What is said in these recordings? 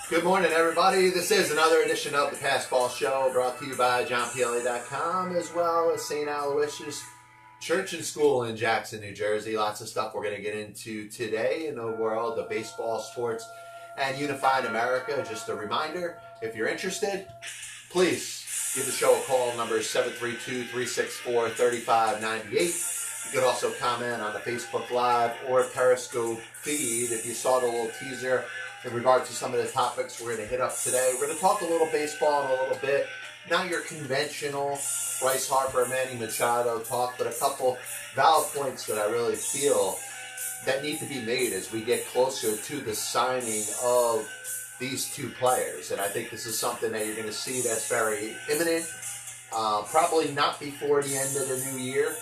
Good morning, everybody. This is another edition of the Passball Show, brought to you by JohnPielli.com, as well as St. Aloysius Church and School in Jackson, New Jersey. Lots of stuff we're going to get into today in the world of baseball, sports, and unified America. Just a reminder, if you're interested, please give the show a call. Number is 732-364-3598. You can also comment on the Facebook Live or Periscope feed. If you saw the little teaser in regard to some of the topics we're going to hit up today, we're going to talk a little baseball in a little bit. Not your conventional Bryce Harper, Manny Machado talk, but a couple valid points that I really feel that need to be made as we get closer to the signing of these two players. And I think this is something that you're going to see that's very imminent. Probably not before the end of the new year,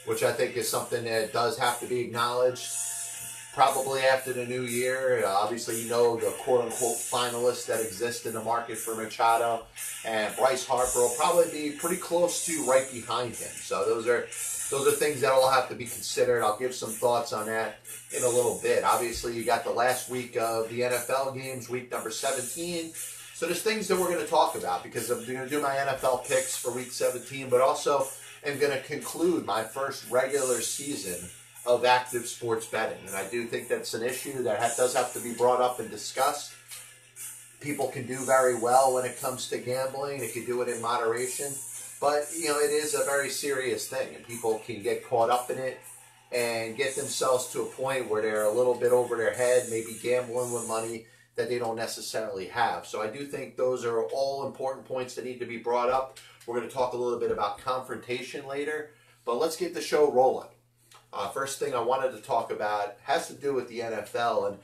which I think is something that does have to be acknowledged. Probably after the new year. Obviously, you know the quote-unquote finalists that exist in the market for Machado, and Bryce Harper will probably be pretty close to right behind him. So those are things that will have to be considered. I'll give some thoughts on that in a little bit. Obviously, you got the last week of the NFL games, week number 17. So there's things that we're going to talk about because I'm going to do my NFL picks for week 17, but also am going to conclude my first regular season of active sports betting. And I do think that's an issue that does have to be brought up and discussed. People can do very well when it comes to gambling. They can do it in moderation. But, you know, it is a very serious thing, and people can get caught up in it and get themselves to a point where they're a little bit over their head, maybe gambling with money that they don't necessarily have. So I do think those are all important points that need to be brought up. We're going to talk a little bit about confrontation later, but let's get the show rolling. First thing I wanted to talk about has to do with the NFL, and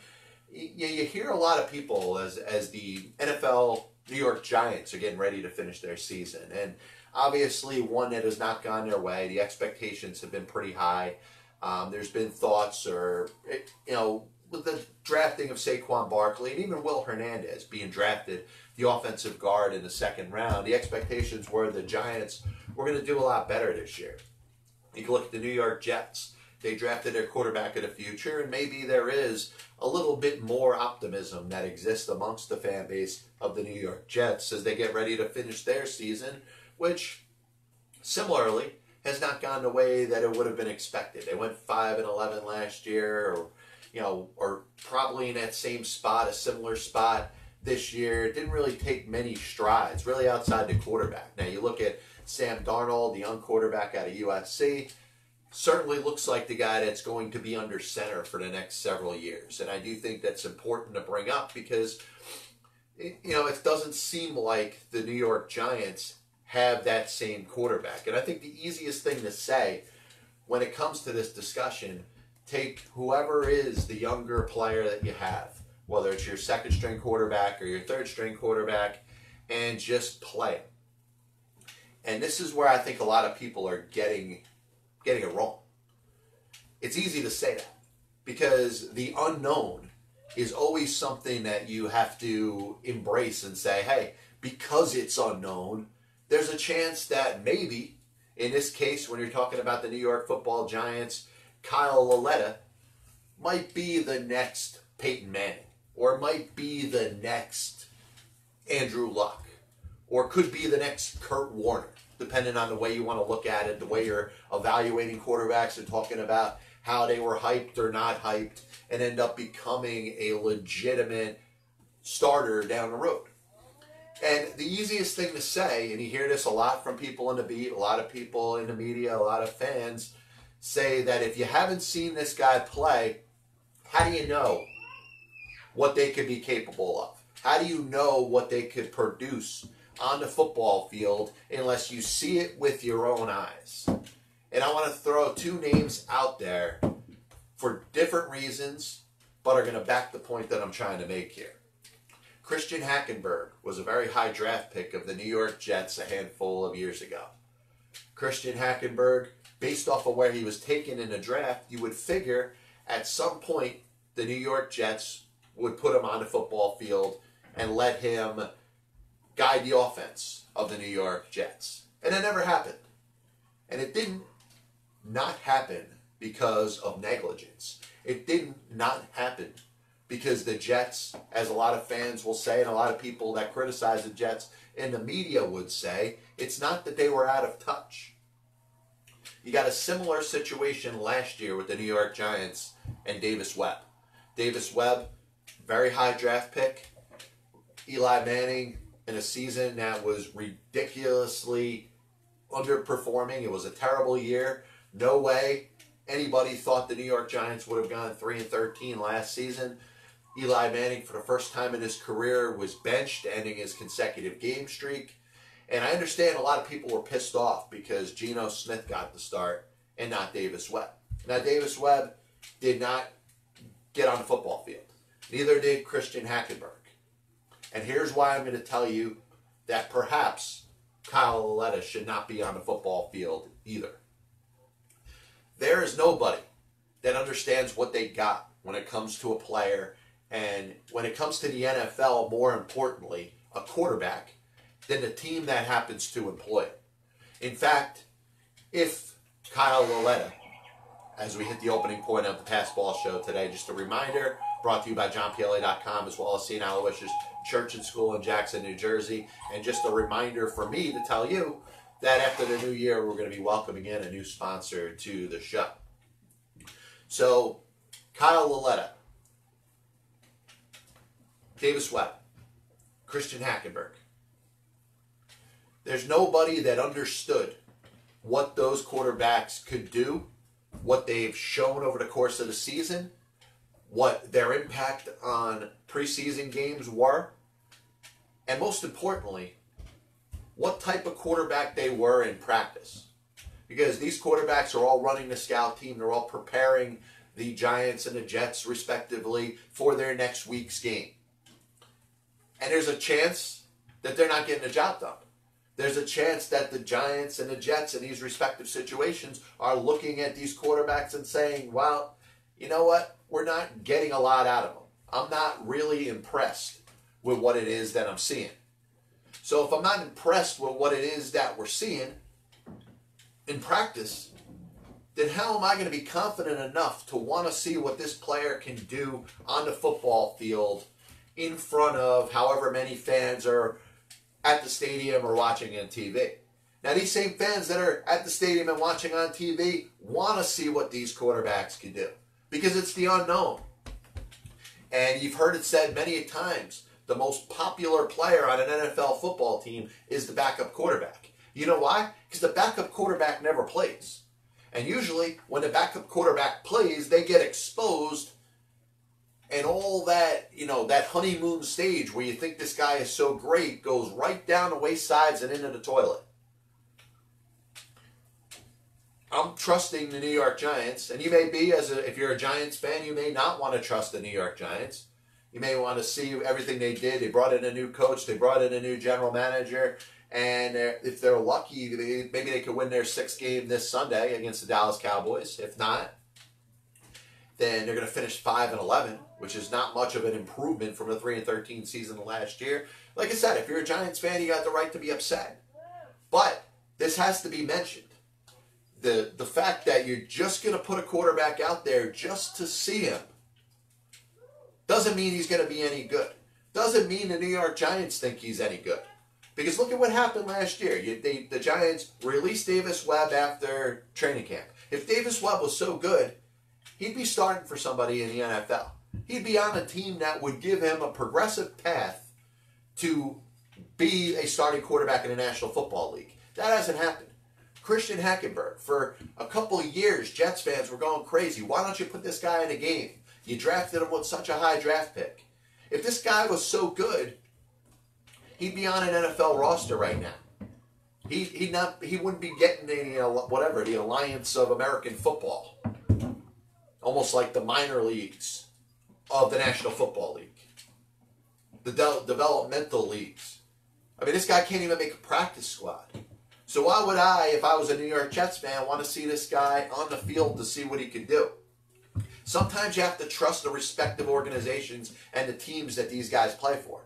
you hear a lot of people as the NFL New York Giants are getting ready to finish their season, and obviously one that has not gone their way. The expectations have been pretty high. There's been thoughts, or with the drafting of Saquon Barkley and even Will Hernandez being drafted, the offensive guard in the second round, the expectations were the Giants were going to do a lot better this year. You can look at the New York Jets. They drafted their quarterback of the future, and maybe there is a little bit more optimism that exists amongst the fan base of the New York Jets as they get ready to finish their season, which similarly has not gone the way that it would have been expected. They went 5-11 last year, or probably in that same spot, a similar spot this year. It didn't really take many strides, really outside the quarterback. Now you look at Sam Darnold, the young quarterback out of USC, certainly looks like the guy that's going to be under center for the next several years. And I do think that's important to bring up because, it doesn't seem like the New York Giants have that same quarterback. And I think the easiest thing to say when it comes to this discussion, take whoever is the younger player that you have, whether it's your second string quarterback or your third string quarterback, and just play it. And this is where I think a lot of people are getting it wrong. It's easy to say that because the unknown is always something that you have to embrace and say, hey, because it's unknown, there's a chance that maybe, in this case, when you're talking about the New York Football Giants, Kyle Lauletta might be the next Peyton Manning, or might be the next Andrew Luck, or could be the next Kurt Warner, depending on the way you want to look at it, the way you're evaluating quarterbacks and talking about how they were hyped or not hyped and end up becoming a legitimate starter down the road. And the easiest thing to say, and you hear this a lot from people in the beat, a lot of people in the media, a lot of fans, say that if you haven't seen this guy play, how do you know what they could be capable of? How do you know what they could produce on the football field unless you see it with your own eyes? And I want to throw two names out there for different reasons, but are going to back the point that I'm trying to make here. Christian Hackenberg was a very high draft pick of the New York Jets a handful of years ago. Christian Hackenberg, based off of where he was taken in the draft, you would figure at some point the New York Jets would put him on the football field and let him guide the offense of the New York Jets. And it never happened. And it didn't not happen because of negligence. It did not happen because the Jets, as a lot of fans will say, and a lot of people that criticize the Jets in the media would say, it's not that they were out of touch. You got a similar situation last year with the New York Giants and Davis Webb. Davis Webb, very high draft pick. Eli Manning in a season that was ridiculously underperforming. It was a terrible year. No way anybody thought the New York Giants would have gone 3-13 last season. Eli Manning, for the first time in his career, was benched, ending his consecutive game streak. And I understand a lot of people were pissed off because Geno Smith got the start and not Davis Webb. Now, Davis Webb did not get on the football field. Neither did Christian Hackenberg. And here's why I'm going to tell you that perhaps Kyle Lauletta should not be on the football field either. There is nobody that understands what they got when it comes to a player, and when it comes to the NFL, more importantly, a quarterback, than the team that happens to employ it. In fact, if Kyle Lauletta, as we hit the opening point of the Pass Ball Show today, just a reminder, brought to you by JohnPielli.com, as well as St. Aloysius Church and School in Jackson, New Jersey. And just a reminder for me to tell you that after the new year, we're going to be welcoming in a new sponsor to the show. So, Kyle Lauletta, Davis Webb, Christian Hackenberg. There's nobody that understood what those quarterbacks could do, what they've shown over the course of the season, what their impact on preseason games were, and most importantly, what type of quarterback they were in practice. Because these quarterbacks are all running the scout team. They're all preparing the Giants and the Jets, respectively, for their next week's game. And there's a chance that they're not getting the job done. There's a chance that the Giants and the Jets in these respective situations are looking at these quarterbacks and saying, well, you know what? We're not getting a lot out of them. I'm not really impressed with what it is that I'm seeing. So if I'm not impressed with what it is that we're seeing in practice, then how am I going to be confident enough to want to see what this player can do on the football field in front of however many fans are at the stadium or watching on TV? Now, these same fans that are at the stadium and watching on TV want to see what these quarterbacks can do because it's the unknown. And you've heard it said many times, the most popular player on an NFL football team is the backup quarterback. You know why? Because the backup quarterback never plays. And usually, when the backup quarterback plays, they get exposed, and all that, that honeymoon stage where you think this guy is so great goes right down the waysides and into the toilet. I'm trusting the New York Giants, and you may be, if you're a Giants fan, you may not want to trust the New York Giants. You may want to see everything they did. They brought in a new coach. They brought in a new general manager. And if they're lucky, maybe they could win their sixth game this Sunday against the Dallas Cowboys. If not, then they're going to finish 5-11, which is not much of an improvement from the 3-13 season last year. Like I said, if you're a Giants fan, you got the right to be upset. But this has to be mentioned. The fact that you're just going to put a quarterback out there just to see him doesn't mean he's going to be any good. Doesn't mean the New York Giants think he's any good. Because look at what happened last year. The Giants released Davis Webb after training camp. If Davis Webb was so good, he'd be starting for somebody in the NFL. He'd be on a team that would give him a progressive path to be a starting quarterback in the National Football League. That hasn't happened. Christian Hackenberg, for a couple of years, Jets fans were going crazy. Why don't you put this guy in a game? You drafted him with such a high draft pick. If this guy was so good, he'd be on an NFL roster right now. He wouldn't be getting the Alliance of American Football. Almost like the minor leagues of the National Football League. The developmental leagues. I mean, this guy can't even make a practice squad. So why would I, if I was a New York Jets fan, want to see this guy on the field to see what he could do? Sometimes you have to trust the respective organizations and the teams that these guys play for.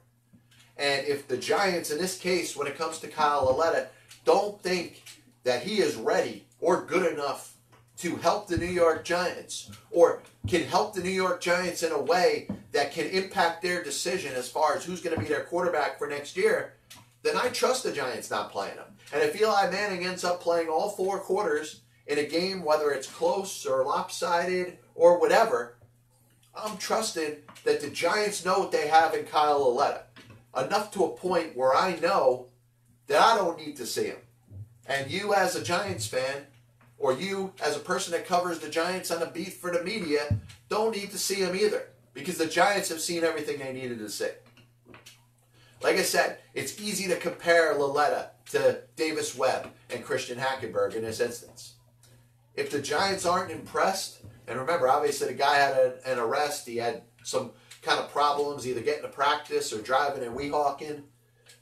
And if the Giants, in this case, when it comes to Kyle Lauletta, don't think that he is ready or good enough to help the New York Giants, or can help the New York Giants in a way that can impact their decision as far as who's going to be their quarterback for next year, then I trust the Giants not playing him. And if Eli Manning ends up playing all 4 quarters in a game, whether it's close or lopsided or whatever, I'm trusting that the Giants know what they have in Kyle Lauletta. Enough to a point where I know that I don't need to see him. And you as a Giants fan, or you as a person that covers the Giants on a beat for the media, don't need to see him either. Because the Giants have seen everything they needed to see. Like I said, it's easy to compare Lauletta to Davis Webb and Christian Hackenberg in this instance. If the Giants aren't impressed, and remember, obviously the guy had an arrest, he had some kind of problems, either getting to practice or driving and Weehawken.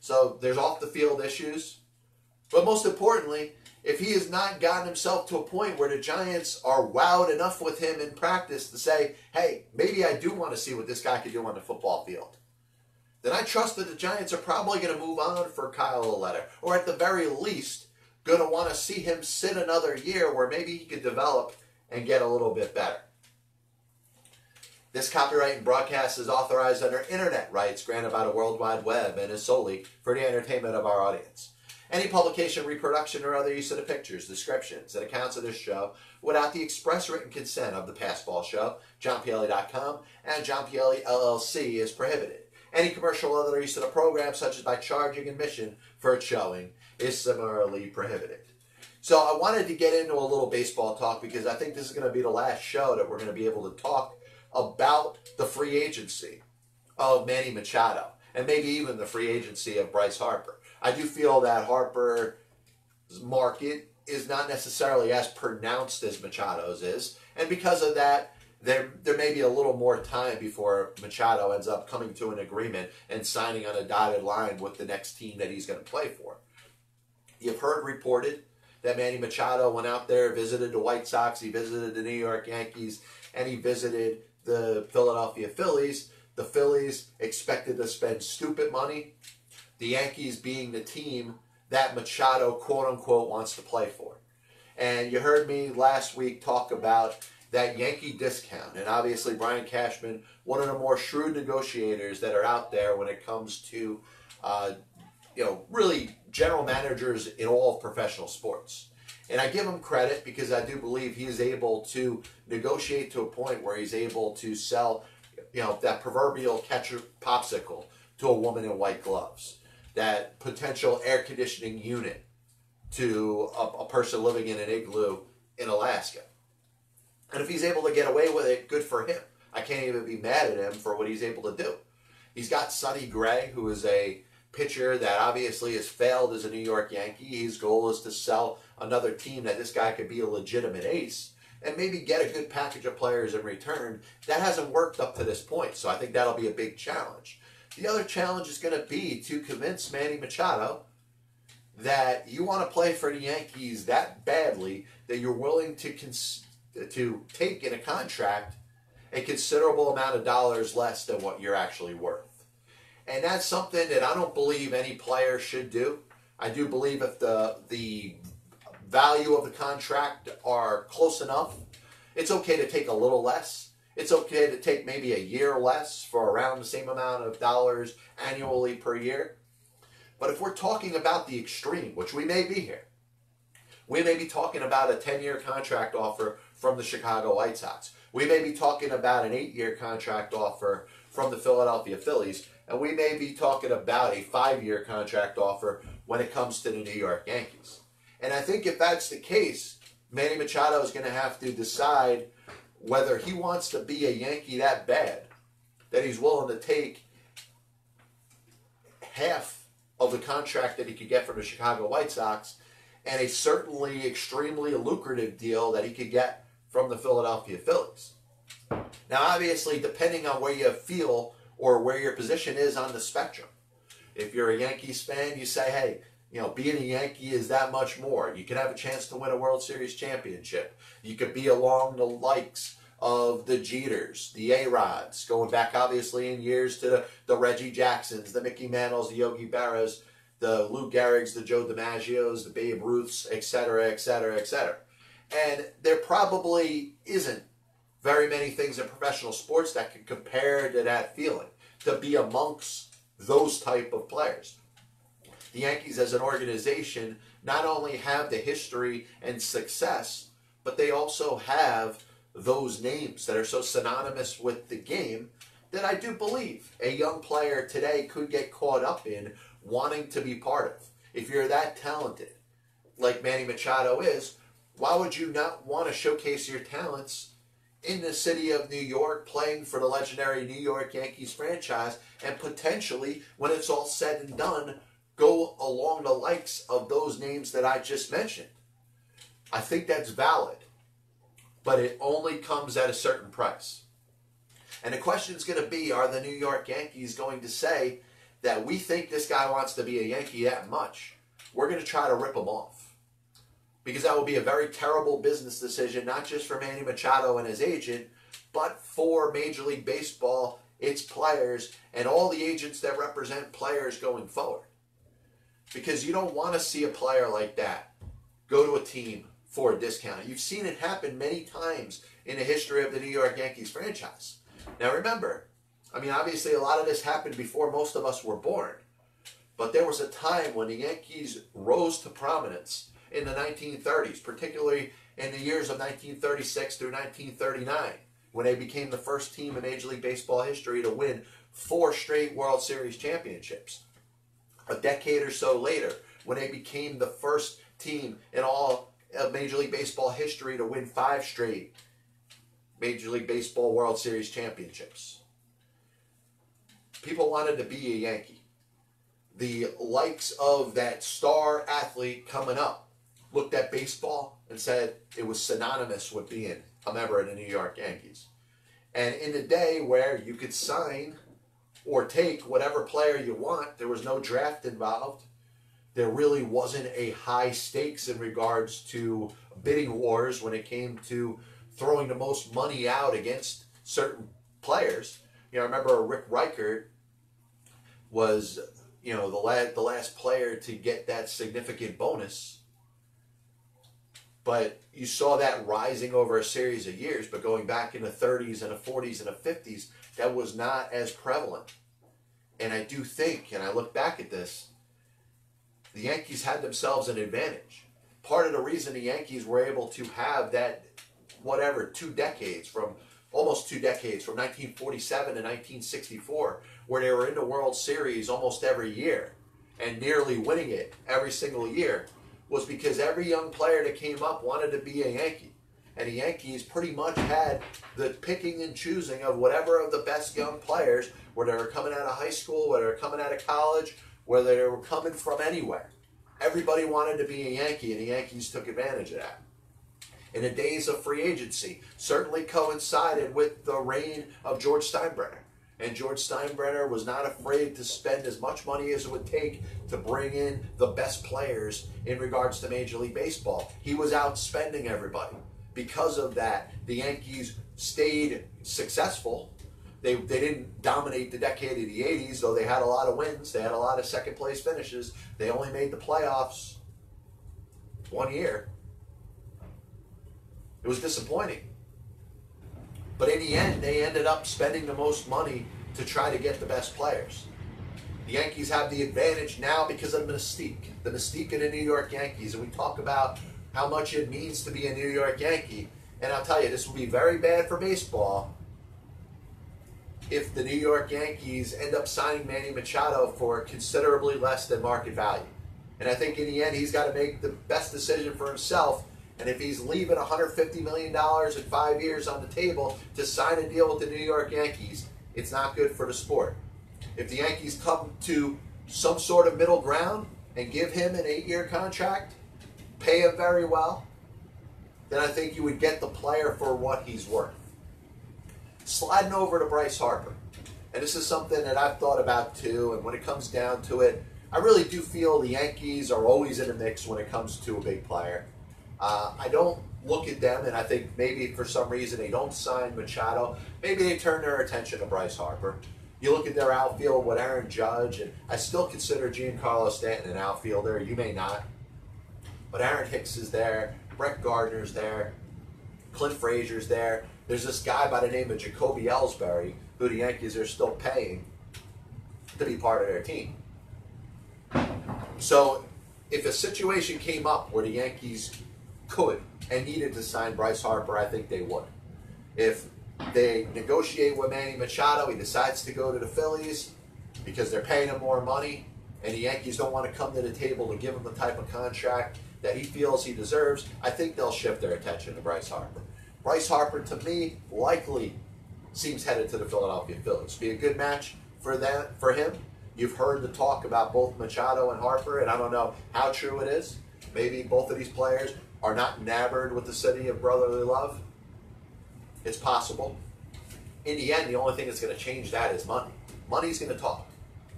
So there's off the field issues. But most importantly, if he has not gotten himself to a point where the Giants are wowed enough with him in practice to say, hey, maybe I do want to see what this guy can do on the football field, then I trust that the Giants are probably going to move on for Kyle Lauletta, or at the very least, going to want to see him sit another year where maybe he could develop and get a little bit better. This copyright and broadcast is authorized under internet rights granted by the World Wide Web and is solely for the entertainment of our audience. Any publication, reproduction, or other use of the pictures, descriptions, and accounts of this show without the express written consent of the Passball Show, JohnPielli.com, and John Pielli LLC is prohibited. Any commercial or other use of the program, such as by charging admission for its showing, is similarly prohibited. So I wanted to get into a little baseball talk because I think this is going to be the last show that we're going to be able to talk about the free agency of Manny Machado and maybe even the free agency of Bryce Harper. I do feel that Harper's market is not necessarily as pronounced as Machado's is, and because of that, there may be a little more time before Machado ends up coming to an agreement and signing on a dotted line with the next team that he's going to play for. You've heard reported that Manny Machado went out there, visited the White Sox, he visited the New York Yankees, and he visited the Philadelphia Phillies. The Phillies expected to spend stupid money, the Yankees being the team that Machado, quote-unquote, wants to play for. And you heard me last week talk about that Yankee discount. And obviously Brian Cashman, one of the more shrewd negotiators that are out there when it comes to, really general managers in all of professional sports. And I give him credit because I do believe he is able to negotiate to a point where he's able to sell, that proverbial catcher popsicle to a woman in white gloves, that potential air conditioning unit to a person living in an igloo in Alaska. And if he's able to get away with it, good for him. I can't even be mad at him for what he's able to do. He's got Sonny Gray, who is a pitcher that obviously has failed as a New York Yankee. His goal is to sell another team that this guy could be a legitimate ace and maybe get a good package of players in return. That hasn't worked up to this point, so I think that'll be a big challenge. The other challenge is going to be to convince Manny Machado that you want to play for the Yankees that badly that you're willing to take in a contract a considerable amount of dollars less than what you're actually worth. And that's something that I don't believe any player should do. I do believe if the value of the contract are close enough, it's okay to take a little less. It's okay to take maybe a year less for around the same amount of dollars annually per year. But if we're talking about the extreme, which we may be here, we may be talking about a 10-year contract offer from the Chicago White Sox. We may be talking about an 8-year contract offer from the Philadelphia Phillies. And we may be talking about a 5-year contract offer when it comes to the New York Yankees. And I think if that's the case, Manny Machado is going to have to decide whether he wants to be a Yankee that bad, that he's willing to take half of the contract that he could get from the Chicago White Sox and a certainly extremely lucrative deal that he could get from the Philadelphia Phillies. Now, obviously, depending on where you feel or where your position is on the spectrum. If you're a Yankees fan, you say, hey, being a Yankee is that much more. You could have a chance to win a World Series championship. You could be along the likes of the Jeters, the A-Rods, going back obviously in years to the Reggie Jacksons, the Mickey Mantles, the Yogi Berras, the Lou Gehrigs, the Joe DiMaggios, the Babe Ruths, etc., etc., etc. And there probably isn't very many things in professional sports that can compare to that feeling, to be amongst those type of players. The Yankees as an organization not only have the history and success, but they also have those names that are so synonymous with the game that I do believe a young player today could get caught up in wanting to be part of. If you're that talented, like Manny Machado is, why would you not want to showcase your talents in the city of New York, playing for the legendary New York Yankees franchise, and potentially, when it's all said and done, go along the likes of those names that I just mentioned? I think that's valid, but it only comes at a certain price. And the question is going to be, are the New York Yankees going to say that we think this guy wants to be a Yankee that much? We're going to try to rip him off. Because that will be a very terrible business decision, not just for Manny Machado and his agent, but for Major League Baseball, its players, and all the agents that represent players going forward. Because you don't want to see a player like that go to a team for a discount. You've seen it happen many times in the history of the New York Yankees franchise. Now remember, I mean, obviously a lot of this happened before most of us were born. But there was a time when the Yankees rose to prominence in the 1930s, particularly in the years of 1936 through 1939, when they became the first team in Major League Baseball history to win 4 straight World Series championships. A decade or so later, when they became the first team in all of Major League Baseball history to win 5 straight Major League Baseball World Series championships. People wanted to be a Yankee. The likes of that star athlete coming up looked at baseball and said it was synonymous with being a member of the New York Yankees. And in the day where you could sign or take whatever player you want, there was no draft involved. There really wasn't a high stakes in regards to bidding wars when it came to throwing the most money out against certain players. You know, I remember Rick Reichert was, you know, the last player to get that significant bonus. But you saw that rising over a series of years. But going back in the 30s and the 40s and the 50s, that was not as prevalent. And I do think, and I look back at this, the Yankees had themselves an advantage. Part of the reason the Yankees were able to have that, whatever, 2 decades, from almost 2 decades, from 1947 to 1964, where they were in the World Series almost every year and nearly winning it every single year, was because every young player that came up wanted to be a Yankee. And the Yankees pretty much had the picking and choosing of whatever of the best young players, whether they were coming out of high school, whether they were coming out of college, whether they were coming from anywhere. Everybody wanted to be a Yankee, and the Yankees took advantage of that. In the days of free agency, certainly coincided with the reign of George Steinbrenner. And George Steinbrenner was not afraid to spend as much money as it would take to bring in the best players in regards to Major League Baseball. He was out spending everybody. Because of that, the Yankees stayed successful. They didn't dominate the decade of the 80s, though they had a lot of wins. They had a lot of second-place finishes. They only made the playoffs 1 year. It was disappointing. But in the end, they ended up spending the most money to try to get the best players. The Yankees have the advantage now because of the mystique of the New York Yankees. And we talk about how much it means to be a New York Yankee. And I'll tell you, this will be very bad for baseball if the New York Yankees end up signing Manny Machado for considerably less than market value. And I think in the end, he's got to make the best decision for himself. And if he's leaving $150 million in 5 years on the table to sign a deal with the New York Yankees, it's not good for the sport. If the Yankees come to some sort of middle ground and give him an 8-year contract, pay him very well, then I think you would get the player for what he's worth. Sliding over to Bryce Harper. And this is something that I've thought about too, and when it comes down to it, I really do feel the Yankees are always in the mix when it comes to a big player. I don't look at them, and I think maybe for some reason they don't sign Machado. Maybe they turn their attention to Bryce Harper. You look at their outfield with Aaron Judge, and I still consider Giancarlo Stanton an outfielder. You may not. But Aaron Hicks is there. Brett Gardner's there. Clint Frazier's there. There's this guy by the name of Jacoby Ellsbury, who the Yankees are still paying to be part of their team. So if a situation came up where the Yankees could and needed to sign Bryce Harper, I think they would. If they negotiate with Manny Machado, he decides to go to the Phillies because they're paying him more money, and the Yankees don't want to come to the table to give him the type of contract that he feels he deserves, I think they'll shift their attention to Bryce Harper. Bryce Harper, to me, likely seems headed to the Philadelphia Phillies. Be a good match for him. You've heard the talk about both Machado and Harper, and I don't know how true it is. Maybe both of these players are not enamored with the city of brotherly love. It's possible. In the end, the only thing that's going to change that is money. Money's going to talk.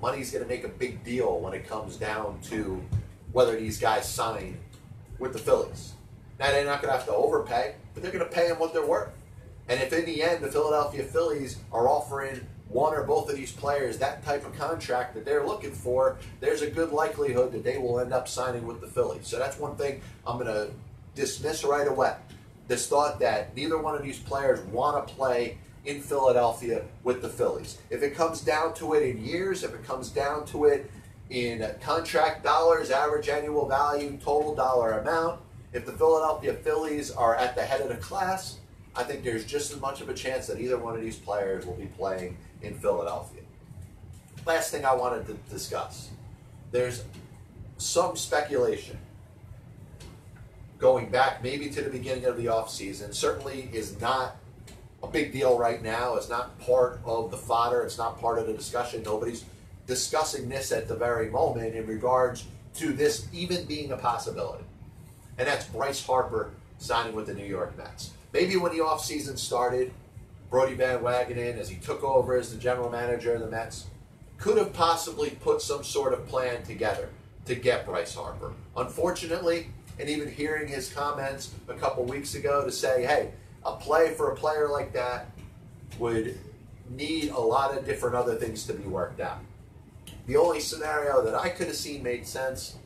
Money's going to make a big deal when it comes down to whether these guys sign with the Phillies. Now, they're not going to have to overpay, but they're going to pay them what they're worth. And if in the end the Philadelphia Phillies are offering one or both of these players that type of contract that they're looking for, there's a good likelihood that they will end up signing with the Phillies. So that's one thing I'm going to dismiss right away. This thought that neither one of these players want to play in Philadelphia with the Phillies. If it comes down to it in years, if it comes down to it in contract dollars, average annual value, total dollar amount, if the Philadelphia Phillies are at the head of the class, I think there's just as much of a chance that either one of these players will be playing in Philadelphia. Last thing I wanted to discuss. There's some speculation going back maybe to the beginning of the offseason. Certainly is not a big deal right now. It's not part of the fodder. It's not part of the discussion. Nobody's discussing this at the very moment in regards to this even being a possibility. And that's Bryce Harper signing with the New York Mets. Maybe when the offseason started, Brodie Van Wagenen, as he took over as the general manager of the Mets, could have possibly put some sort of plan together to get Bryce Harper. Unfortunately, and even hearing his comments a couple weeks ago to say, hey, a play for a player like that would need a lot of different other things to be worked out. The only scenario that I could have seen made sense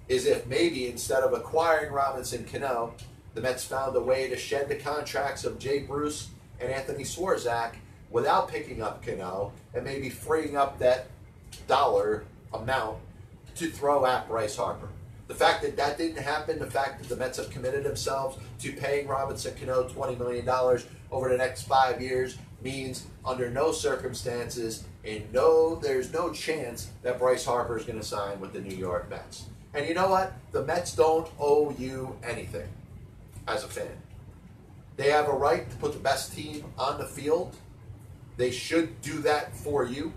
is if maybe instead of acquiring Robinson Cano, the Mets found a way to shed the contracts of Jay Bruce and Anthony Swarzak without picking up Cano and maybe freeing up that dollar amount to throw at Bryce Harper. The fact that that didn't happen, the fact that the Mets have committed themselves to paying Robinson Cano $20 million over the next 5 years means under no circumstances and there's no chance that Bryce Harper is going to sign with the New York Mets. And you know what? The Mets don't owe you anything as a fan. They have a right to put the best team on the field. They should do that for you.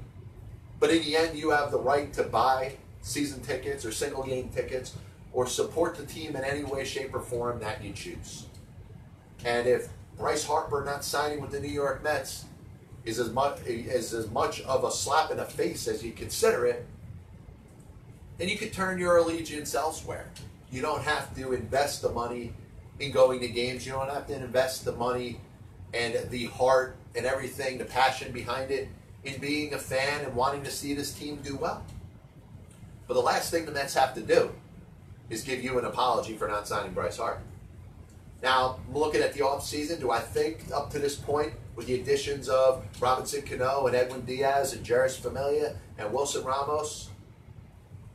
But in the end, you have the right to buy season tickets or single game tickets or support the team in any way, shape, or form that you choose. And if Bryce Harper not signing with the New York Mets is as much of a slap in the face as you consider it, then you could turn your allegiance elsewhere. You don't have to invest the money in going to games. You don't have to invest the money and the heart and everything, the passion behind it, in being a fan and wanting to see this team do well. But the last thing the Mets have to do is give you an apology for not signing Bryce Harper. Now, looking at the offseason, do I think up to this point, with the additions of Robinson Cano and Edwin Diaz and Jeurys Familia and Wilson Ramos,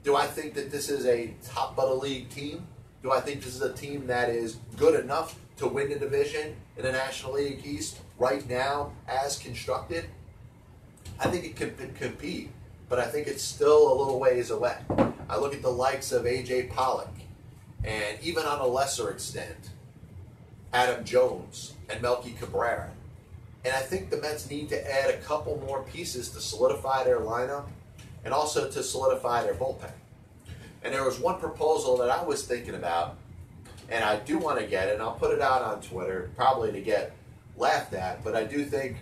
do I think that this is a top-of-the-league team? Do I think this is a team that is good enough to win the division in the National League East right now as constructed? I think it could compete, but I think it's still a little ways away. I look at the likes of A.J. Pollock, and even on a lesser extent, Adam Jones and Melky Cabrera. And I think the Mets need to add a couple more pieces to solidify their lineup and also to solidify their bullpen. And there was one proposal that I was thinking about, and I do want to get it, and I'll put it out on Twitter, probably to get laughed at, but I do think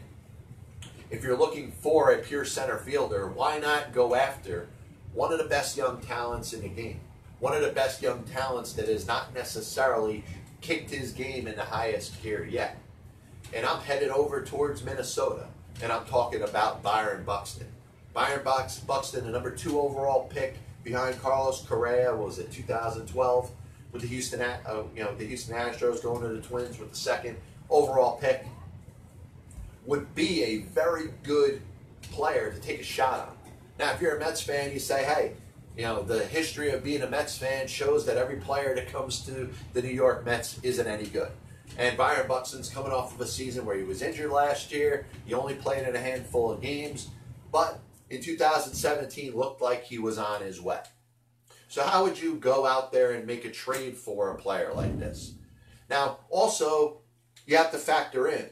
if you're looking for a pure center fielder, why not go after one of the best young talents in the game? One of the best young talents that has not necessarily kicked his game in the highest gear yet. And I'm headed over towards Minnesota, and I'm talking about Byron Buxton. Byron Buxton, the number 2 overall pick behind Carlos Correa, what was it, 2012? with the Houston Astros going to the Twins with the second overall pick, would be a very good player to take a shot on. Now, if you're a Mets fan, you say, hey, the history of being a Mets fan shows that every player that comes to the New York Mets isn't any good. And Byron Buxton's coming off of a season where he was injured last year. He only played in a handful of games. But in 2017, looked like he was on his way. So how would you go out there and make a trade for a player like this? Now, also, you have to factor in,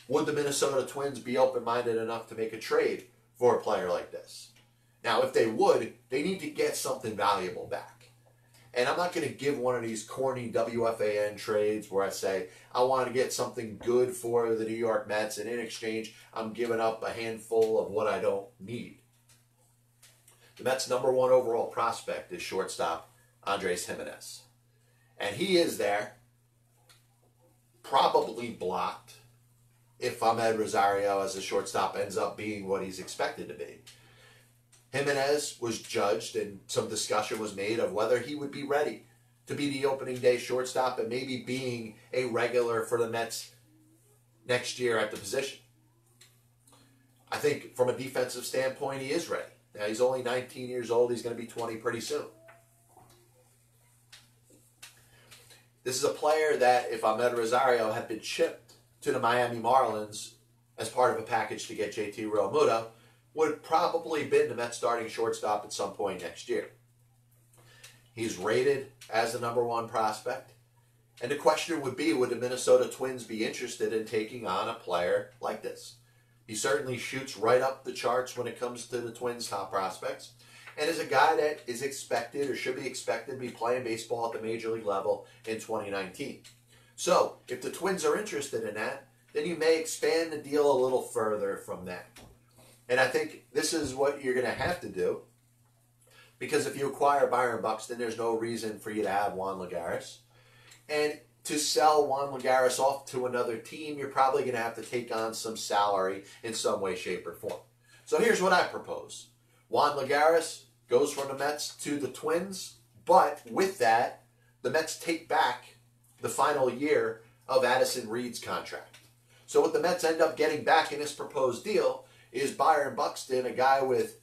would the Minnesota Twins be open-minded enough to make a trade for a player like this? Now, if they would, they need to get something valuable back. And I'm not going to give one of these corny WFAN trades where I say, I want to get something good for the New York Mets, and in exchange, I'm giving up a handful of what I don't need. The Mets' #1 overall prospect is shortstop Andrés Giménez. And he is there, probably blocked, if Ahmed Rosario as a shortstop ends up being what he's expected to be. Giménez was judged, and some discussion was made of whether he would be ready to be the opening day shortstop and maybe being a regular for the Mets next year at the position. I think from a defensive standpoint, he is ready. Now, he's only 19 years old. He's going to be 20 pretty soon. This is a player that, if Ahmed Rosario had been shipped to the Miami Marlins as part of a package to get JT Realmuto, would have probably been the Mets starting shortstop at some point next year. He's rated as the #1 prospect. And the question would be, would the Minnesota Twins be interested in taking on a player like this? He certainly shoots right up the charts when it comes to the Twins' top prospects, and is a guy that is expected or should be expected to be playing baseball at the major league level in 2019. So, if the Twins are interested in that, then you may expand the deal a little further from that. And I think this is what you're going to have to do, because if you acquire Byron Buxton, there's no reason for you to have Juan Lagares. And to sell Juan Lagares off to another team, you're probably going to have to take on some salary in some way, shape, or form. So here's what I propose. Juan Lagares goes from the Mets to the Twins, but with that, the Mets take back the final year of Addison Reed's contract. So what the Mets end up getting back in this proposed deal is Byron Buxton, a guy with,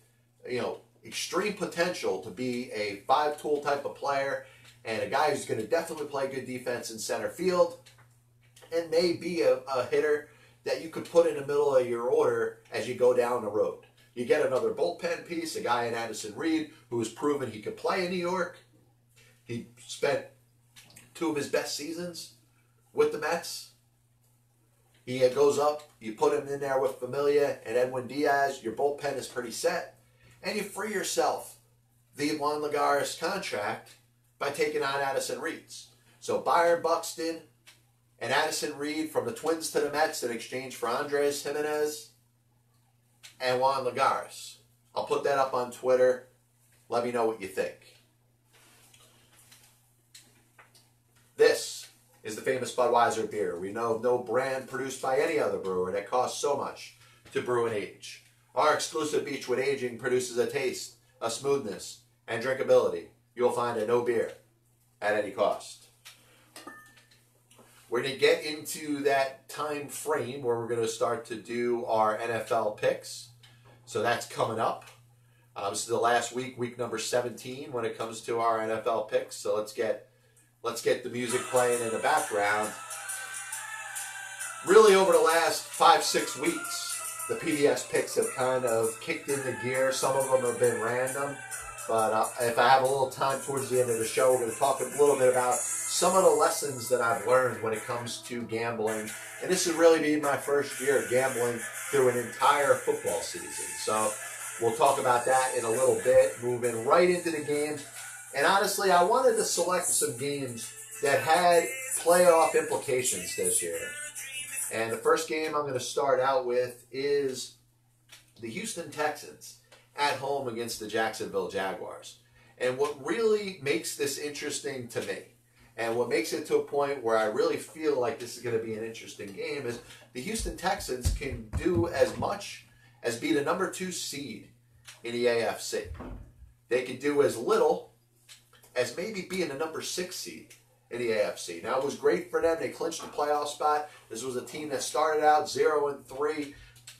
extreme potential to be a 5-tool type of player, and a guy who's going to definitely play good defense in center field, and may be a hitter that you could put in the middle of your order as you go down the road. You get another bullpen piece, a guy in Addison Reed, who has proven he could play in New York. He spent 2 of his best seasons with the Mets. He goes up, you put him in there with Familia and Edwin Diaz, your bullpen is pretty set, and you free yourself the Juan Lagares contract by taking on Addison Reed's. So Byron Buxton and Addison Reed from the Twins to the Mets in exchange for Andrés Giménez and Juan Lagares. I'll put that up on Twitter. Let me know what you think. This is the famous Budweiser beer. We know of no brand produced by any other brewer that costs so much to brew and age. Our exclusive Beechwood aging produces a taste, a smoothness, and drinkability you'll find at no beer at any cost. We're going to get into that time frame where we're going to start to do our NFL picks. So that's coming up. This is the last week, week number 17, when it comes to our NFL picks. So let's get the music playing in the background. Really, over the last 5-6 weeks, the PBS picks have kind of kicked into gear. Some of them have been random. But if I have a little time towards the end of the show, we're going to talk a little bit about some of the lessons that I've learned when it comes to gambling. And this has really been my first year of gambling through an entire football season. So we'll talk about that in a little bit, moving right into the games. And honestly, I wanted to select some games that had playoff implications this year. And the first game I'm going to start out with is the Houston Texans at home against the Jacksonville Jaguars. And what really makes this interesting to me, and what makes it to a point where I really feel like this is going to be an interesting game, is the Houston Texans can do as much as be the number 2 seed in the AFC. They can do as little as maybe being the number 6 seed in the AFC. Now, it was great for them. They clinched the playoff spot. This was a team that started out 0-3,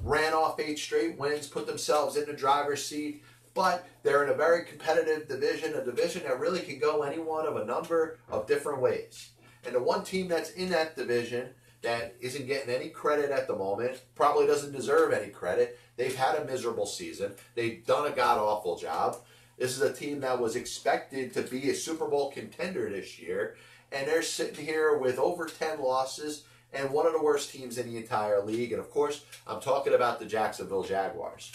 ran off 8 straight wins, put themselves in the driver's seat. But they're in a very competitive division, a division that really can go any one of a number of different ways. And the one team that's in that division that isn't getting any credit at the moment, probably doesn't deserve any credit. They've had a miserable season. They've done a god-awful job. This is a team that was expected to be a Super Bowl contender this year, and they're sitting here with over 10 losses and one of the worst teams in the entire league. And, of course, I'm talking about the Jacksonville Jaguars.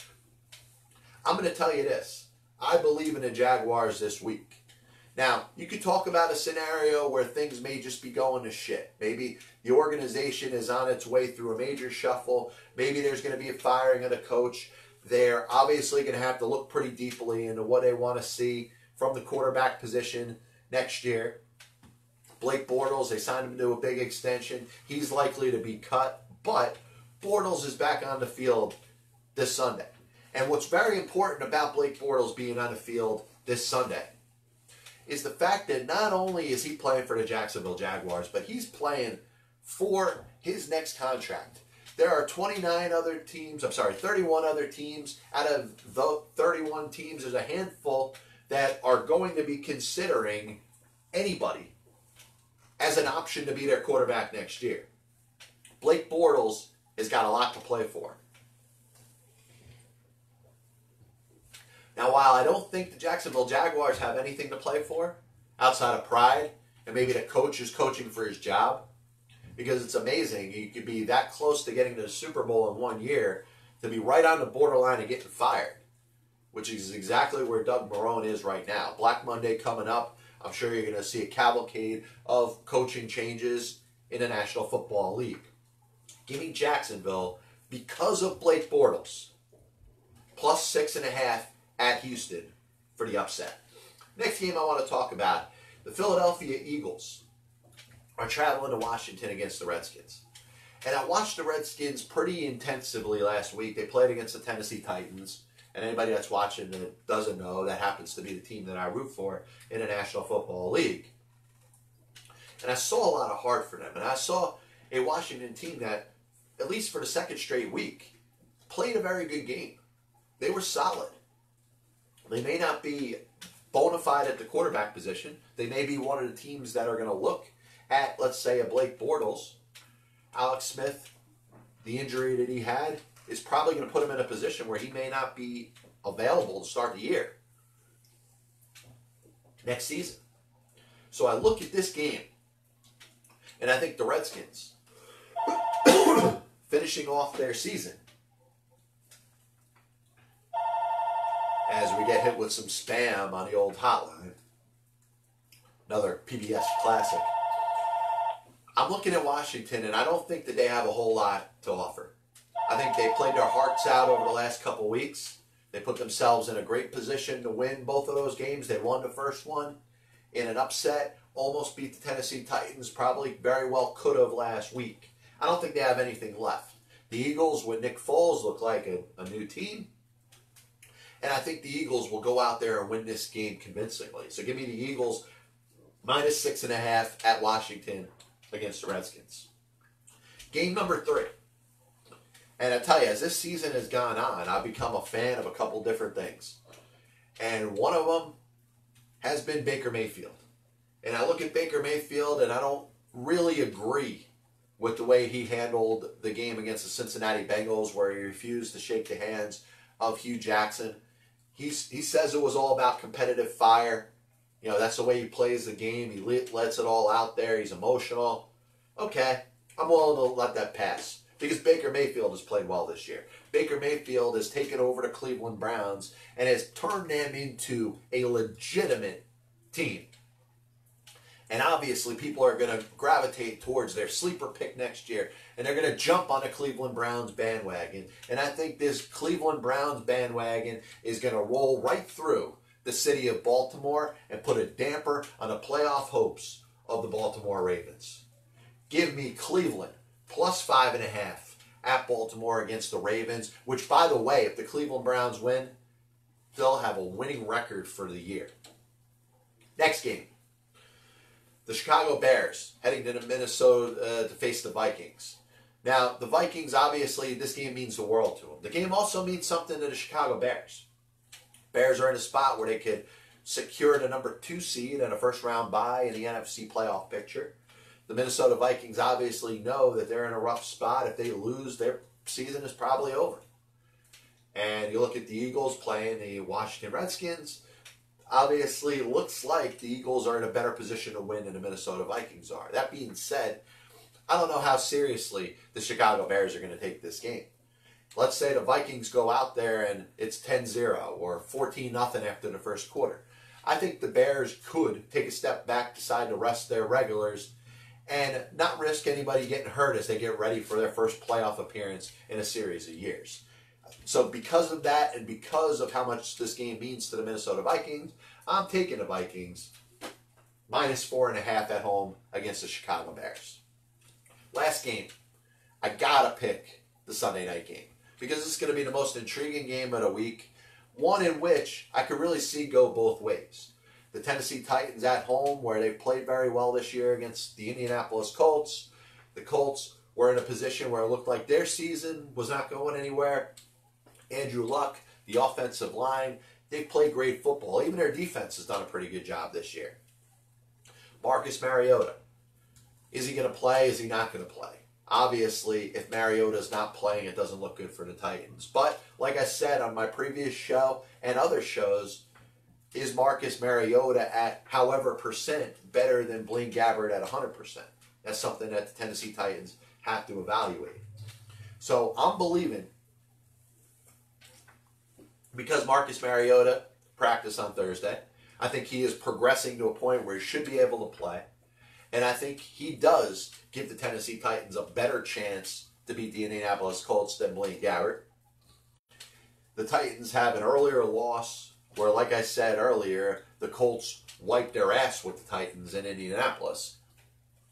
I'm going to tell you this. I believe in the Jaguars this week. Now, you could talk about a scenario where things may just be going to shit. Maybe the organization is on its way through a major shuffle. Maybe there's going to be a firing of the coach. They're obviously going to have to look pretty deeply into what they want to see from the quarterback position next year. Blake Bortles, they signed him to a big extension. He's likely to be cut, but Bortles is back on the field this Sunday. And what's very important about Blake Bortles being on the field this Sunday is the fact that not only is he playing for the Jacksonville Jaguars, but he's playing for his next contract. There are 31 other teams out of the 31 teams. There's a handful that are going to be considering anybody as an option to be their quarterback next year. Blake Bortles has got a lot to play for. Now, while I don't think the Jacksonville Jaguars have anything to play for outside of pride, and maybe the coach is coaching for his job, because it's amazing. You could be that close to getting to the Super Bowl in 1 year to be right on the borderline of getting fired, which is exactly where Doug Marrone is right now. Black Monday coming up. I'm sure you're going to see a cavalcade of coaching changes in the National Football League. Give me Jacksonville because of Blake Bortles. Plus 6.5 at Houston for the upset. Next game I want to talk about, the Philadelphia Eagles are traveling to Washington against the Redskins. And I watched the Redskins pretty intensively last week. They played against the Tennessee Titans. And anybody that's watching that doesn't know, that happens to be the team that I root for in the National Football League. And I saw a lot of heart for them. And I saw a Washington team that, at least for the second straight week, played a very good game. They were solid. They may not be bona fide at the quarterback position. They may be one of the teams that are going to look at, let's say, a Blake Bortles. Alex Smith, the injury that he had, is probably going to put him in a position where he may not be available to start the year next season. So I look at this game, and I think the Redskins, finishing off their season, as we get hit with some spam on the old hotline, another PBS classic. I'm looking at Washington, and I don't think that they have a whole lot to offer. I think they played their hearts out over the last couple weeks. They put themselves in a great position to win both of those games. They won the first one in an upset, almost beat the Tennessee Titans, probably very well could have last week. I don't think they have anything left. The Eagles with Nick Foles look like a new team. And I think the Eagles will go out there and win this game convincingly. So give me the Eagles minus 6.5 at Washington against the Redskins. Game number 3. And I tell you, as this season has gone on, I've become a fan of a couple different things. And one of them has been Baker Mayfield. And I look at Baker Mayfield, and I don't really agree with the way he handled the game against the Cincinnati Bengals, where he refused to shake the hands of Hugh Jackson. He says it was all about competitive fire. You know, that's the way he plays the game. He lets it all out there. He's emotional. Okay, I'm willing to let that pass, because Baker Mayfield has played well this year. Baker Mayfield has taken over the Cleveland Browns and has turned them into a legitimate team. And obviously people are going to gravitate towards their sleeper pick next year, and they're going to jump on the Cleveland Browns bandwagon. And I think this Cleveland Browns bandwagon is going to roll right through the city of Baltimore and put a damper on the playoff hopes of the Baltimore Ravens. Give me Cleveland plus 5.5 at Baltimore against the Ravens, which, by the way, if the Cleveland Browns win, they'll have a winning record for the year. Next game. The Chicago Bears heading to Minnesota to face the Vikings. Now, the Vikings, obviously, this game means the world to them. The game also means something to the Chicago Bears. Bears are in a spot where they could secure the number 2 seed and a first-round bye in the NFC playoff picture. The Minnesota Vikings obviously know that they're in a rough spot. If they lose, their season is probably over. And you look at the Eagles playing the Washington Redskins. Obviously, it looks like the Eagles are in a better position to win than the Minnesota Vikings are. That being said, I don't know how seriously the Chicago Bears are going to take this game. Let's say the Vikings go out there and it's 10-0 or 14-0 after the first quarter. I think the Bears could take a step back, decide to rest their regulars, and not risk anybody getting hurt as they get ready for their first playoff appearance in a series of years. So because of that and because of how much this game means to the Minnesota Vikings, I'm taking the Vikings -4.5 at home against the Chicago Bears. Last game, I gotta pick the Sunday night game because this is going to be the most intriguing game of the week, one in which I could really see go both ways. The Tennessee Titans at home, where they've played very well this year against the Indianapolis Colts. The Colts were in a position where it looked like their season was not going anywhere. Andrew Luck, the offensive line, they've played great football. Even their defense has done a pretty good job this year. Marcus Mariota, is he going to play? Is he not going to play? Obviously, if Mariota's not playing, it doesn't look good for the Titans. But like I said on my previous show and other shows, is Marcus Mariota at however % better than Blaine Gabbert at 100%? That's something that the Tennessee Titans have to evaluate. So I'm believing, because Marcus Mariota practiced on Thursday, I think he is progressing to a point where he should be able to play. And I think he does give the Tennessee Titans a better chance to beat the Indianapolis Colts than Blaine Gabbert. The Titans have an earlier loss where, like I said earlier, the Colts wiped their ass with the Titans in Indianapolis.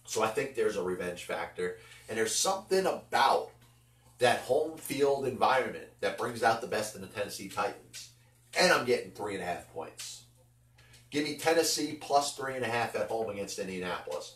So I think there's a revenge factor. And there's something about that home field environment that brings out the best in the Tennessee Titans. And I'm getting 3.5 points. Give me Tennessee plus 3.5 at home against Indianapolis.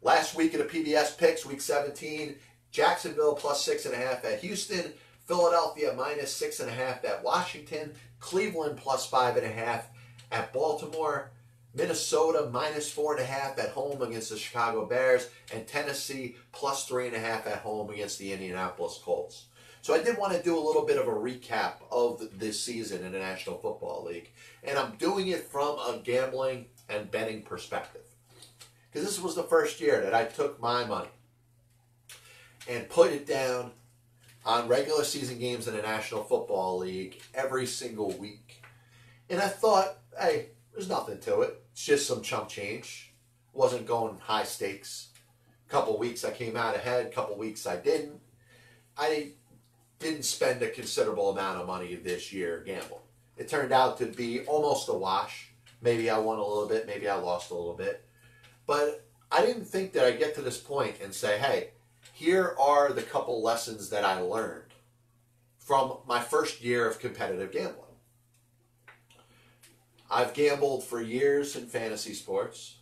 Last week of the PBS picks, week 17, Jacksonville plus 6.5 at Houston, Philadelphia minus 6.5 at Washington, Cleveland plus 5.5 at Baltimore, Minnesota minus 4.5 at home against the Chicago Bears, and Tennessee plus 3.5 at home against the Indianapolis Colts. So I did want to do a little bit of a recap of this season in the National Football League, and I'm doing it from a gambling and betting perspective. Because this was the first year that I took my money and put it down on regular season games in the National Football League every single week. And I thought, hey, there's nothing to it. It's just some chump change. Wasn't going high stakes. A couple weeks I came out ahead, a couple weeks I didn't. I didn't spend a considerable amount of money this year gambling. It turned out to be almost a wash. Maybe I won a little bit, maybe I lost a little bit. But I didn't think that I'd get to this point and say, hey, here are the couple lessons that I learned from my first year of competitive gambling. I've gambled for years in fantasy sports,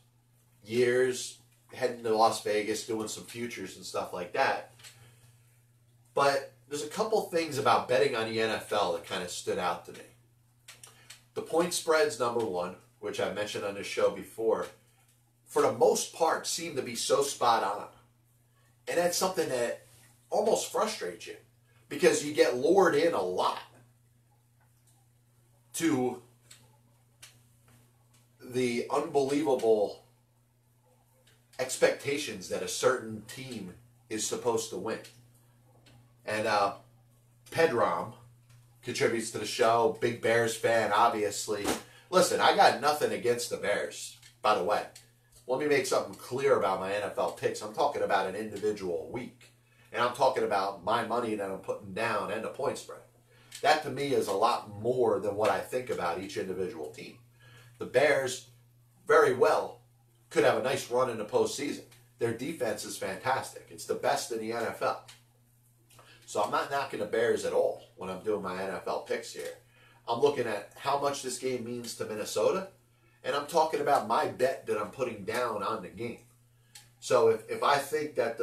years heading to Las Vegas, doing some futures and stuff like that. But there's a couple things about betting on the NFL that kind of stood out to me. The point spreads, number one, which I mentioned on this show before, for the most part seem to be so spot on. And that's something that almost frustrates you because you get lured in a lot to the unbelievable expectations that a certain team is supposed to win. And Pedram contributes to the show, big Bears fan, obviously. Listen, I got nothing against the Bears, by the way. Let me make something clear about my NFL picks. I'm talking about an individual week. And I'm talking about my money that I'm putting down and the point spread. That to me is a lot more than what I think about each individual team. The Bears, very well, could have a nice run in the postseason. Their defense is fantastic. It's the best in the NFL. So I'm not knocking the Bears at all when I'm doing my NFL picks here. I'm looking at how much this game means to Minnesota And I'm talking about my bet that I'm putting down on the game. So if I think that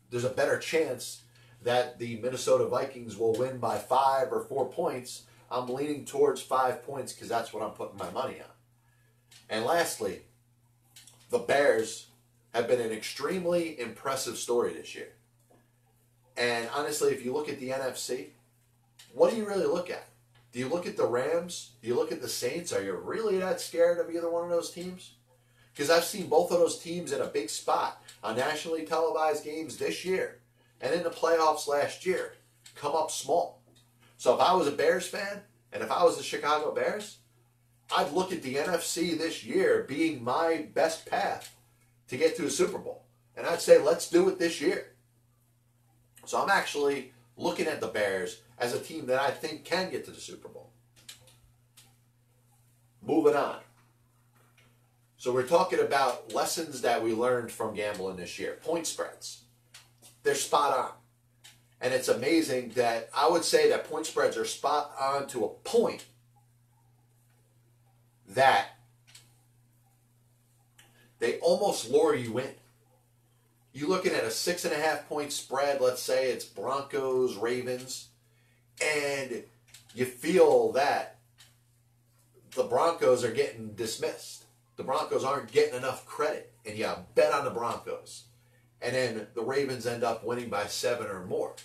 there's a better chance that the Minnesota Vikings will win by 5 or 4 points, I'm leaning towards 5 points because that's what I'm putting my money on. And lastly, the Bears have been an extremely impressive story this year. And honestly, if you look at the NFC, what do you really look at? Do you look at the Rams? Do you look at the Saints? Are you really that scared of either one of those teams? Because I've seen both of those teams in a big spot on nationally televised games this year and in the playoffs last year come up small. So if I was a Bears fan and if I was the Chicago Bears, I'd look at the NFC this year being my best path to get to a Super Bowl. And I'd say, let's do it this year. So I'm actually looking at the Bears as a team that I think can get to the Super Bowl. Moving on. So we're talking about lessons that we learned from gambling this year. Point spreads. They're spot on. And it's amazing that I would say that point spreads are spot on to a point that they almost lure you in. You're looking at a 6.5 point spread, let's say it's Broncos, Ravens, and you feel that the Broncos are getting dismissed. The Broncos aren't getting enough credit, and you bet on the Broncos. And then the Ravens end up winning by 7 or more.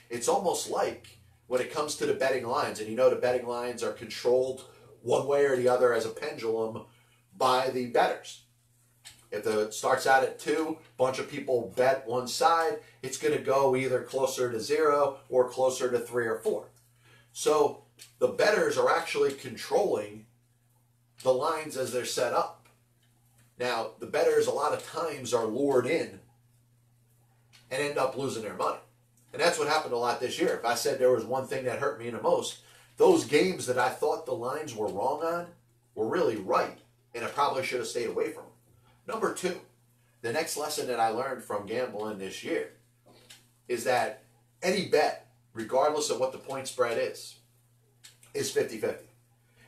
It's almost like when it comes to the betting lines, and you know the betting lines are controlled one way or the other as a pendulum by the bettors. If it starts out at 2, a bunch of people bet one side, it's going to go either closer to 0 or closer to 3 or 4. So the bettors are actually controlling the lines as they're set up. Now, the bettors a lot of times are lured in and end up losing their money. And that's what happened a lot this year. If I said there was one thing that hurt me the most, those games that I thought the lines were wrong on were really right, and I probably should have stayed away from them. Number 2, the next lesson that I learned from gambling this year is that any bet, regardless of what the point spread is 50-50.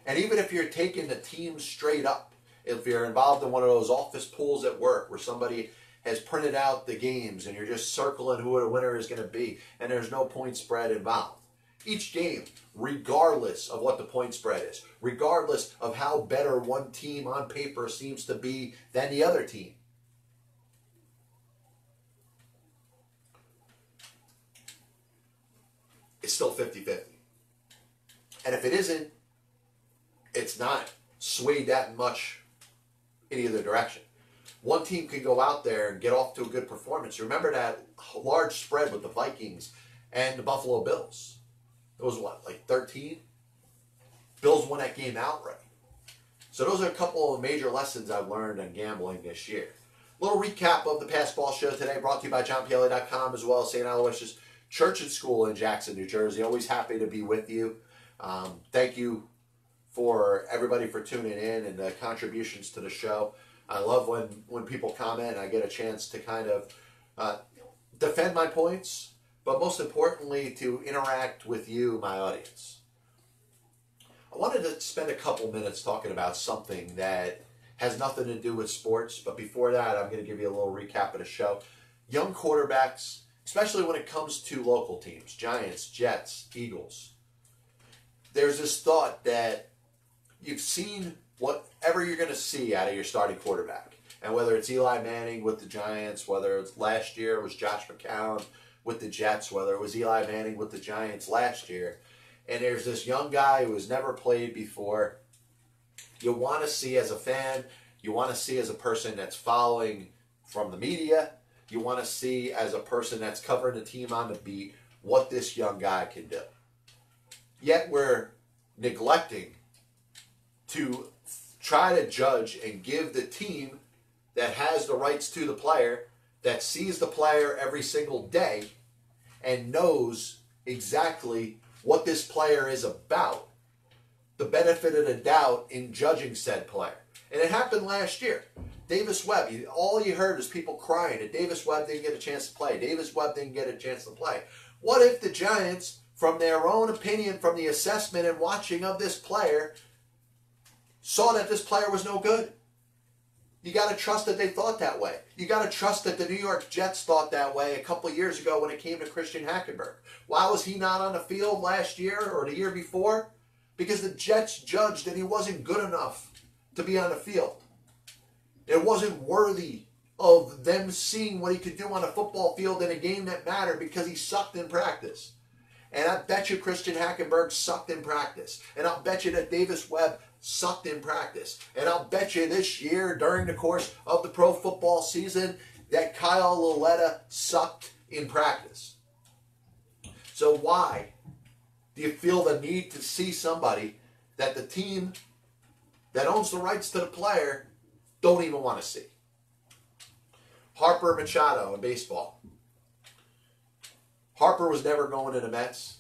And even if you're taking the team straight up, if you're involved in one of those office pools at work where somebody has printed out the games and you're just circling who the winner is going to be and there's no point spread involved. Each game, regardless of what the point spread is, regardless of how better one team on paper seems to be than the other team, it's still 50-50. And if it isn't, it's not swayed that much in either direction. One team can go out there and get off to a good performance. Remember that large spread with the Vikings and the Buffalo Bills. It was what, like 13? Bills won that game outright. So those are a couple of major lessons I've learned on gambling this year. A little recap of the Pass Ball Show today, brought to you by JohnPielli.com, as well as St. Aloysius Church and School in Jackson, New Jersey. Always happy to be with you. Thank you for everybody for tuning in and the contributions to the show. I love when people comment and I get a chance to kind of defend my points, but most importantly, to interact with you, my audience. I wanted to spend a couple minutes talking about something that has nothing to do with sports, but before that, I'm going to give you a little recap of the show. Young quarterbacks, especially when it comes to local teams, Giants, Jets, Eagles. There's this thought that you've seen whatever you're going to see out of your starting quarterback. And whether it's Eli Manning with the Giants, whether it's last year it was Josh McCown with the Jets, whether it was Eli Manning with the Giants last year, and there's this young guy who has never played before, you want to see as a fan, you want to see as a person that's following from the media, you want to see as a person that's covering the team on the beat what this young guy can do. Yet we're neglecting to try to judge and give the team that has the rights to the player, that sees the player every single day and knows exactly what this player is about, the benefit of the doubt in judging said player. And it happened last year. Davis Webb, all you heard is people crying that Davis Webb didn't get a chance to play. Davis Webb didn't get a chance to play. What if the Giants, from their own opinion, from the assessment and watching of this player, saw that this player was no good. You got to trust that they thought that way. You got to trust that the New York Jets thought that way a couple of years ago when it came to Christian Hackenberg. Why was he not on the field last year or the year before? Because the Jets judged that he wasn't good enough to be on the field. It wasn't worthy of them seeing what he could do on a football field in a game that mattered because he sucked in practice. And I bet you Christian Hackenberg sucked in practice. And I'll bet you that Davis Webb sucked in practice. And I'll bet you this year, during the course of the pro football season, that Kyle Lauletta sucked in practice. So why do you feel the need to see somebody that the team that owns the rights to the player don't even want to see? Harper Machado in baseball. Harper was never going to the Mets.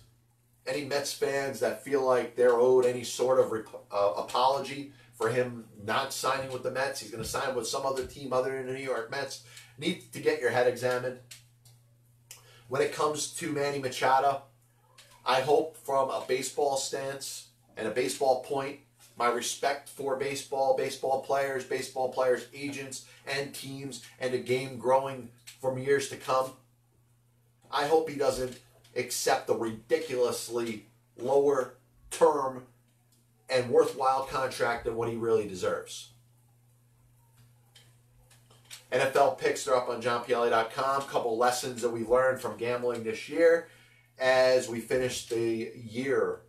Any Mets fans that feel like they're owed any sort of apology for him not signing with the Mets, he's going to sign with some other team other than the New York Mets, need to get your head examined. When it comes to Manny Machado, I hope from a baseball stance and a baseball point, my respect for baseball players, agents, and teams, and the game growing from years to come, I hope he doesn't accept a ridiculously lower term and worthwhile contract than what he really deserves. NFL picks, they're up on johnpielli.com. Couple lessons that we learned from gambling this year as we finish the year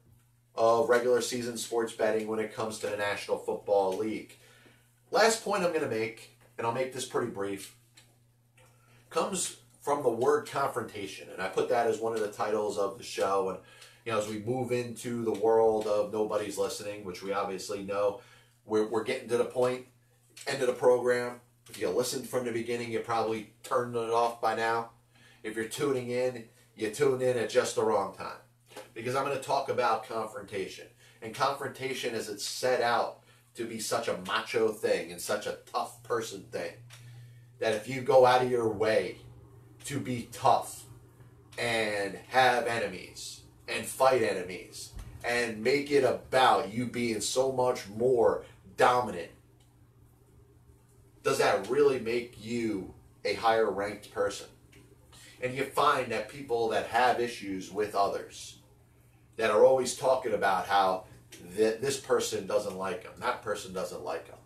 of regular season sports betting when it comes to the National Football League. Last point I'm going to make, and I'll make this pretty brief, comes from the word confrontation. And I put that as one of the titles of the show. And, you know, as we move into the world of nobody's listening, which we obviously know, we're getting to the point, end of the program. If you listened from the beginning, you probably turned it off by now. If you're tuning in, you tuned in at just the wrong time. Because I'm going to talk about confrontation. And confrontation, as it's set out to be such a macho thing and such a tough person thing, that if you go out of your way to be tough and have enemies and fight enemies and make it about you being so much more dominant, does that really make you a higher ranked person? And you find that people that have issues with others, that are always talking about how this person doesn't like them, that person doesn't like them,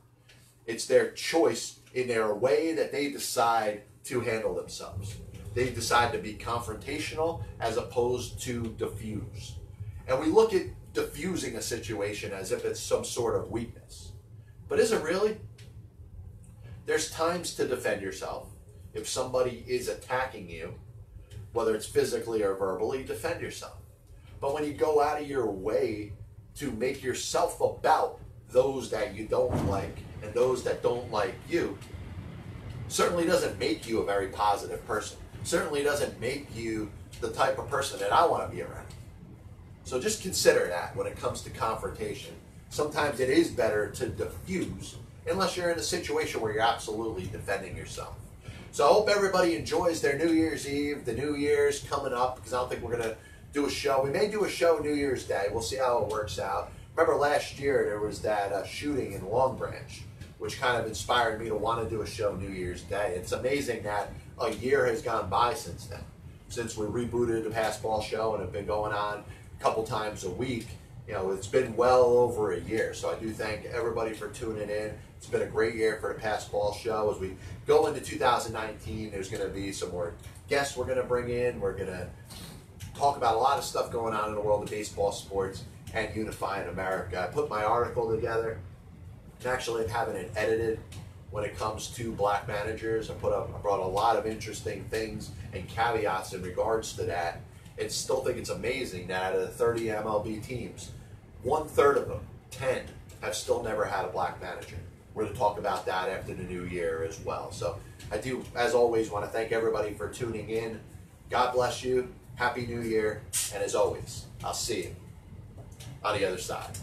it's their choice in their way that they decide to handle themselves. They decide to be confrontational as opposed to diffuse. And we look at diffusing a situation as if it's some sort of weakness. But is it really? There's times to defend yourself. If somebody is attacking you, whether it's physically or verbally, defend yourself. But when you go out of your way to make yourself about those that you don't like and those that don't like you, certainly doesn't make you a very positive person. Certainly doesn't make you the type of person that I want to be around. So just consider that when it comes to confrontation. Sometimes it is better to diffuse unless you're in a situation where you're absolutely defending yourself. So I hope everybody enjoys their New Year's Eve. The New Year's coming up, because I don't think we're going to do a show. We may do a show New Year's Day. We'll see how it works out. Remember last year there was that shooting in Long Branch, which kind of inspired me to want to do a show New Year's Day. It's amazing that a year has gone by since then. Since we rebooted the Pass Ball show and have been going on a couple times a week, you know, it's been well over a year. So I do thank everybody for tuning in. It's been a great year for the Pass Ball show. As we go into 2019, there's going to be some more guests we're going to bring in. We're going to talk about a lot of stuff going on in the world of baseball, sports, and unifying America. I put my article together, and actually I'm having it edited when it comes to black managers. I brought a lot of interesting things and caveats in regards to that. And still think it's amazing that out of the 30 MLB teams, 1/3 of them, 10, have still never had a black manager. We're going to talk about that after the new year as well. So I do, as always, want to thank everybody for tuning in. God bless you. Happy New Year. And as always, I'll see you on the other side.